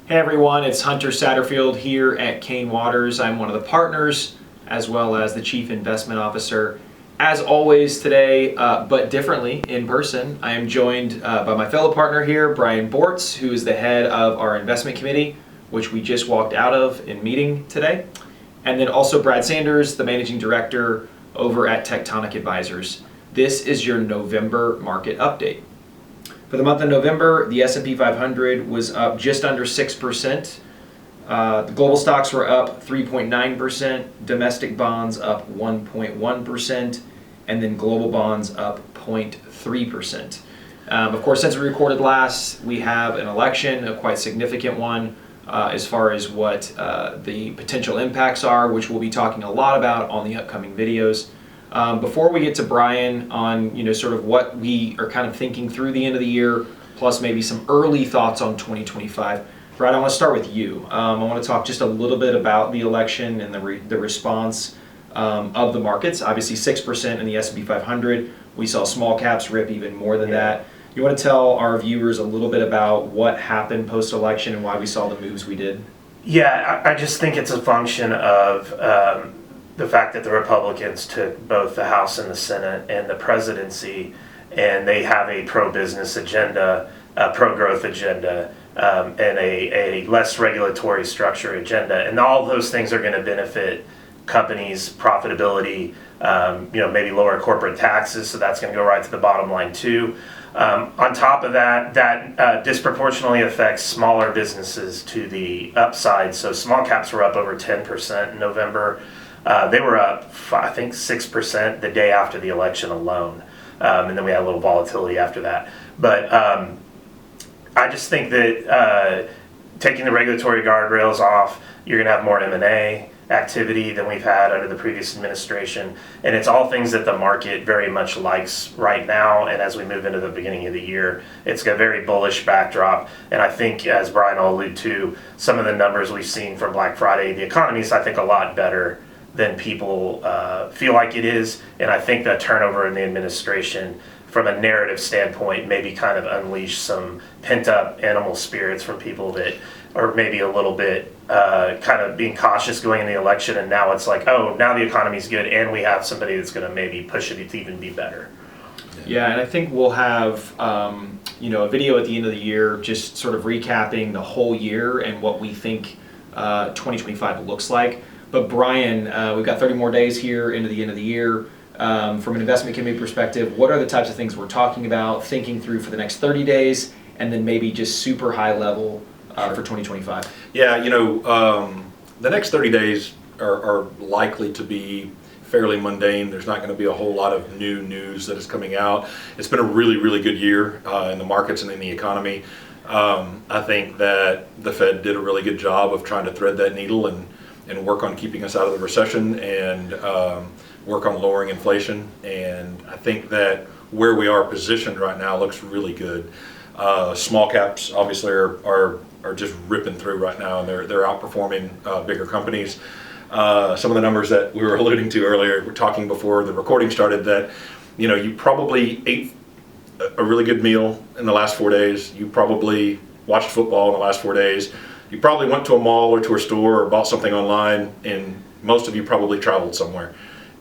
Hey everyone, it's Hunter Satterfield here at Kane Waters. I'm one of the partners as well as the Chief Investment Officer. As always today, but differently in person, I am joined by my fellow partner here, Brian Bortz, who is the head of our investment committee, which we just walked out of in meeting today. And then also Brad Sanders, the managing director over at Tectonic Advisors. This is your November market update. For the month of November, the S&P 500 was up just under 6%. The global stocks were up 3.9%, domestic bonds up 1.1%, and then global bonds up 0.3%. Of course, since we recorded last, we have an election, a quite significant one, as far as what the potential impacts are, which we'll be talking a lot about on the upcoming videos. Before we get to Brian on sort of what we are kind of thinking through the end of the year, plus maybe some early thoughts on 2025, Brian, I want to start with you. I want to talk just a little bit about the election and the response of the markets. Obviously 6% in the S&P 500. We saw small caps rip even more than that. You want to tell our viewers a little bit about what happened post-election and why we saw the moves we did? Yeah, I just think it's a function of the fact that the Republicans took both the House and the Senate and the presidency, and they have a pro-business agenda, a pro-growth agenda, and a less regulatory structure agenda. And all those things are going to benefit companies' profitability, maybe lower corporate taxes, so that's going to go right to the bottom line too. On top of that, that disproportionately affects smaller businesses to the upside. So small caps were up over 10% in November. They were up, I think, 6% the day after the election alone. And then we had a little volatility after that. But I just think that taking the regulatory guardrails off, you're going to have more M&A activity than we've had under the previous administration. And it's all things that the market very much likes right now. And as we move into the beginning of the year, it's got a very bullish backdrop. And I think, as Brian will allude to, some of the numbers we've seen from Black Friday, the economy is, I think, a lot better than people feel like it is. And I think that turnover in the administration, from a narrative standpoint, maybe kind of unleash some pent-up animal spirits from people that are maybe a little bit kind of being cautious going in the election. And now it's like, oh, now the economy's good and we have somebody that's going to maybe push it to even be better. Yeah, and I think we'll have a video at the end of the year just sort of recapping the whole year and what we think 2025 looks like. But Brian, we've got 30 more days here into the end of the year. From an investment committee perspective, what are the types of things we're talking about, thinking through for the next 30 days, and then maybe just super high level for 2025? Yeah, the next 30 days are likely to be fairly mundane. There's not going to be a whole lot of new news that is coming out. It's been a really, really good year in the markets and in the economy. I think that the Fed did a really good job of trying to thread that needle and work on keeping us out of the recession and work on lowering inflation. And I think that where we are positioned right now looks really good. Small caps obviously are just ripping through right now, and they're outperforming bigger companies. Some of the numbers that we were alluding to earlier, we're talking before the recording started, that you probably ate a really good meal in the last 4 days. You probably watched football in the last 4 days. You probably went to a mall or to a store or bought something online, and most of you probably traveled somewhere.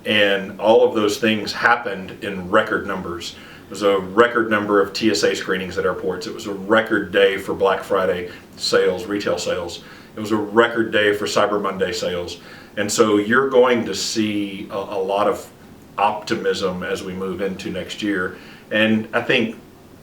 And all of those things happened in record numbers. It was a record number of TSA screenings at airports. It was a record day for Black Friday sales, retail sales. It was a record day for Cyber Monday sales. And so you're going to see a lot of optimism as we move into next year. And I think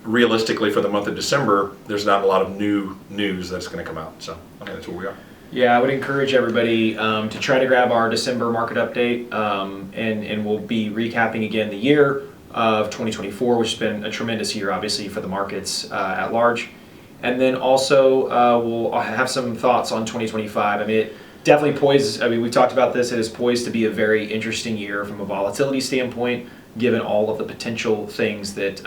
realistically for the month of December, there's not a lot of new news that's going to come out. So I think that's where we are. Yeah, I would encourage everybody to try to grab our December market update, and we'll be recapping again the year of 2024, which has been a tremendous year, obviously, for the markets at large. And then also we'll have some thoughts on 2025. I mean, it definitely we've talked about this, it is poised to be a very interesting year from a volatility standpoint, given all of the potential things that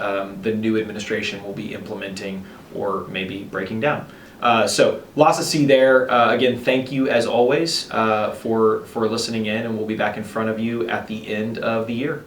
the new administration will be implementing or maybe breaking down. So lots to see there. Again, thank you as always for listening in, and we'll be back in front of you at the end of the year.